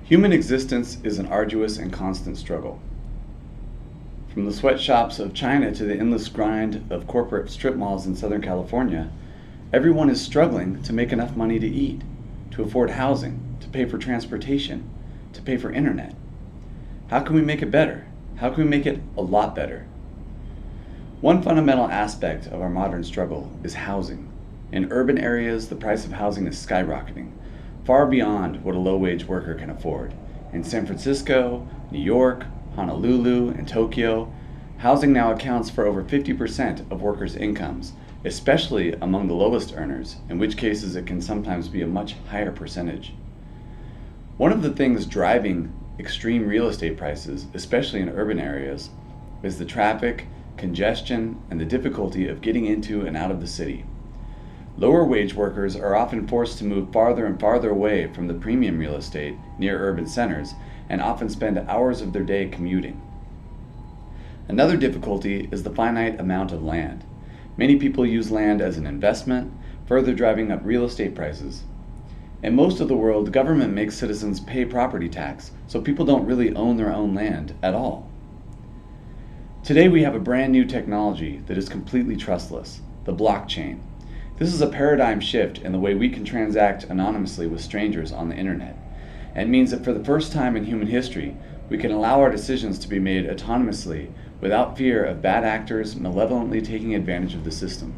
Human existence is an arduous and constant struggle. From the sweatshops of China to the endless grind of corporate strip malls in Southern California, everyone is struggling to make enough money to eat, to afford housing, to pay for transportation, to pay for internet. How can we make it better? How can we make it a lot better? One fundamental aspect of our modern struggle is housing. In urban areas, the price of housing is skyrocketing, far beyond what a low-wage worker can afford. In San Francisco, New York, Honolulu, and Tokyo, housing now accounts for over 50% of workers' incomes, especially among the lowest earners, in which cases it can sometimes be a much higher percentage. One of the things driving extreme real estate prices, especially in urban areas, is the traffic, congestion, and the difficulty of getting into and out of the city. Lower wage workers are often forced to move farther and farther away from the premium real estate near urban centers and often spend hours of their day commuting. Another difficulty is the finite amount of land. Many people use land as an investment, further driving up real estate prices. In most of the world, the government makes citizens pay property tax, so people don't really own their own land at all. Today we have a brand new technology that is completely trustless, the blockchain. This is a paradigm shift in the way we can transact anonymously with strangers on the internet, and means that for the first time in human history, we can allow our decisions to be made autonomously without fear of bad actors malevolently taking advantage of the system.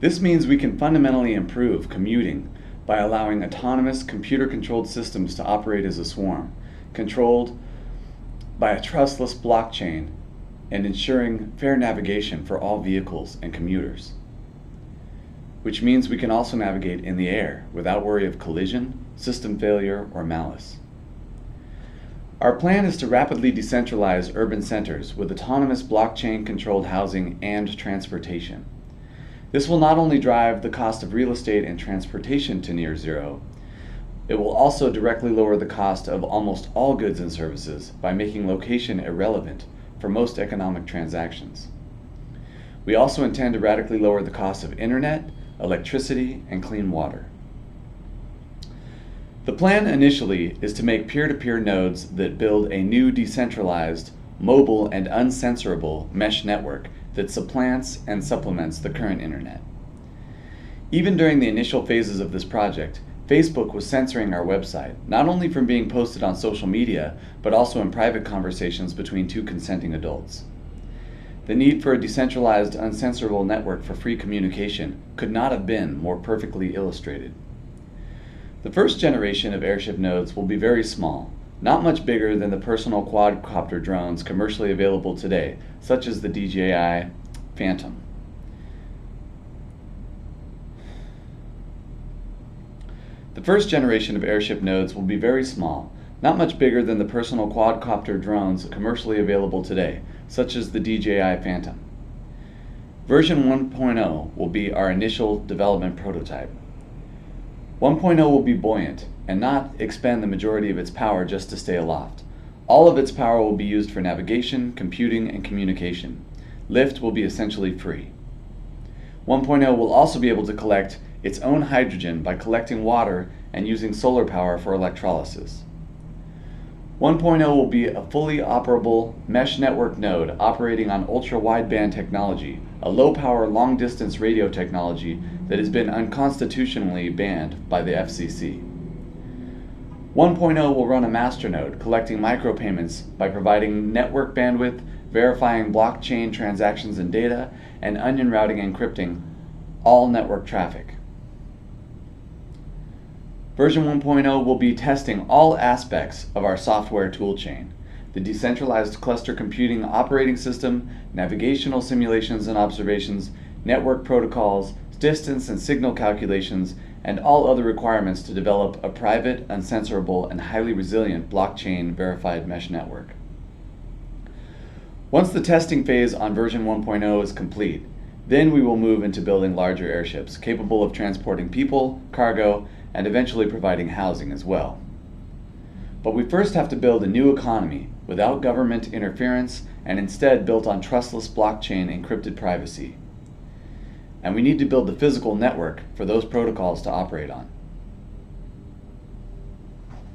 This means we can fundamentally improve commuting by allowing autonomous computer-controlled systems to operate as a swarm, controlled by a trustless blockchain, and ensuring fair navigation for all vehicles and commuters. Which means we can also navigate in the air without worry of collision, system failure, or malice. Our plan is to rapidly decentralize urban centers with autonomous blockchain-controlled housing and transportation. This will not only drive the cost of real estate and transportation to near zero, it will also directly lower the cost of almost all goods and services by making location irrelevant for most economic transactions. We also intend to radically lower the cost of internet, electricity, and clean water. The plan initially is to make peer-to-peer nodes that build a new decentralized, mobile, and uncensorable mesh network that supplants and supplements the current internet. Even during the initial phases of this project, Facebook was censoring our website, not only from being posted on social media, but also in private conversations between two consenting adults. The need for a decentralized, uncensorable network for free communication could not have been more perfectly illustrated. The first generation of AirShip nodes will be very small, not much bigger than the personal quadcopter drones commercially available today, such as the DJI Phantom. The first generation of AirShip nodes will be very small, not much bigger than the personal quadcopter drones commercially available today, such as the DJI Phantom. Version 1.0 will be our initial development prototype. 1.0 will be buoyant and not expend the majority of its power just to stay aloft. All of its power will be used for navigation, computing, and communication. Lift will be essentially free. 1.0 will also be able to collect its own hydrogen by collecting water and using solar power for electrolysis. 1.0 will be a fully operable mesh network node operating on ultra-wideband technology, a low-power, long-distance radio technology that has been unconstitutionally banned by the FCC. 1.0 will run a masternode, collecting micropayments by providing network bandwidth, verifying blockchain transactions and data, and onion routing and encrypting all network traffic. Version 1.0 will be testing all aspects of our software toolchain: the decentralized cluster computing operating system, navigational simulations and observations, network protocols, distance and signal calculations, and all other requirements to develop a private, uncensorable, and highly resilient blockchain-verified mesh network. Once the testing phase on version 1.0 is complete, then we will move into building larger airships capable of transporting people, cargo, and eventually providing housing as well. But we first have to build a new economy without government interference and instead built on trustless blockchain encrypted privacy. and we need to build the physical network for those protocols to operate on.